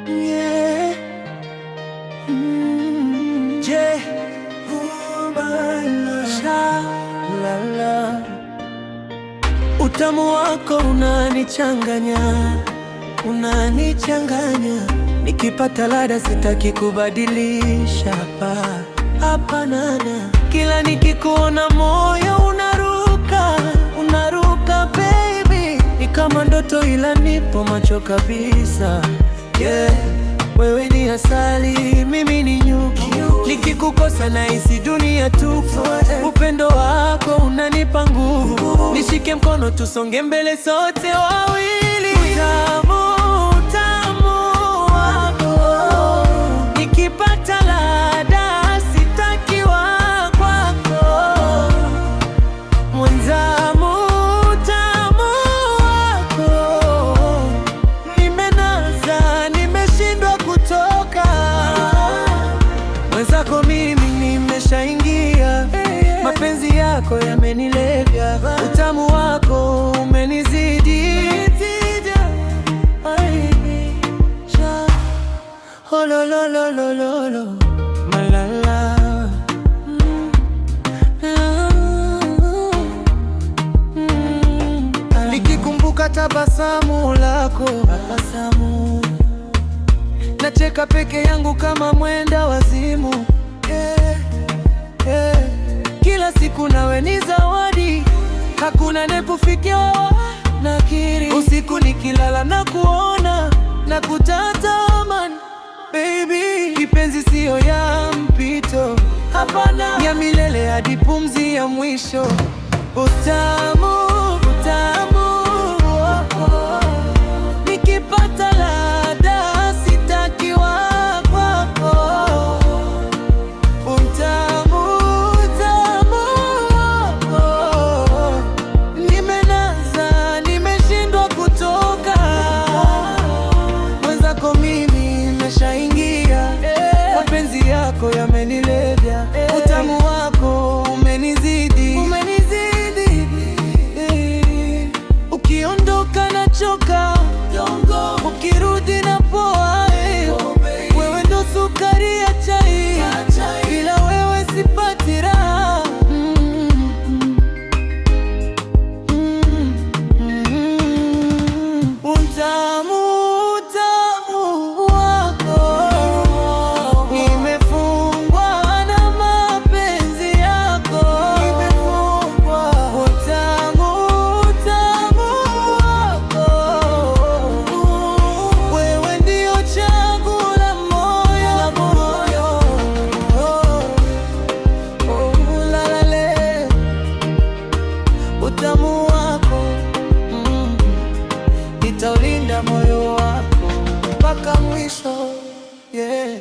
yeah. Je, la utamu wako unanichanganya, nikipata ladha sitaki kubadilisha, hapana. Kila nikikuona moyo unaruka baby, ni kama ndoto ila nipo macho kabisa, yeah. Wewe ni asali, mimi ni nyuki, nikikukosa nahisi dunia tupu. Upendo wako unanipa nguvu, nishike mkono tusonge mbele sote wawili. Utamu wako, nikipata ladha sitaki wa kwako. Utamu wako, nimenaza, nimeshindwa kutoka. Mwenzako mimi nimeshaingia, mapenzi yako yamenilevya. Utamu wako umenizidi, oh, lo, malala. Nikikumbuka tabasamu lako, nacheka peke yangu kama mwenda wazimu, yeah. Kila siku nawe ni zawadi, hakuna nepufikia, nakiri. Usiku nikilala na kuona na kutatamani, baby. Kipenzi siyo ya mpito, hapana, ya milele hadi pumzi ya mwisho. Utamu wako, nikipata ladha sitaki wa kwako. Utamu wako, nimenaza, nimeshindwa kutoka. Mwenzako mimi nimeshaingia, mapenzi yako yamenilevya. Utamu wako umenizidi, ukiondoka nachoka, ukirudi na poa, wewe ndo sukari ya chai, bila wewe sipati raha. Utamu wako, nimefungwa na mapenzi yako, Utamu wako, wewe ndio chaguo la moyo, lalale. Utamu wako, nitaulinda moyo wako mpaka mwisho, yeah.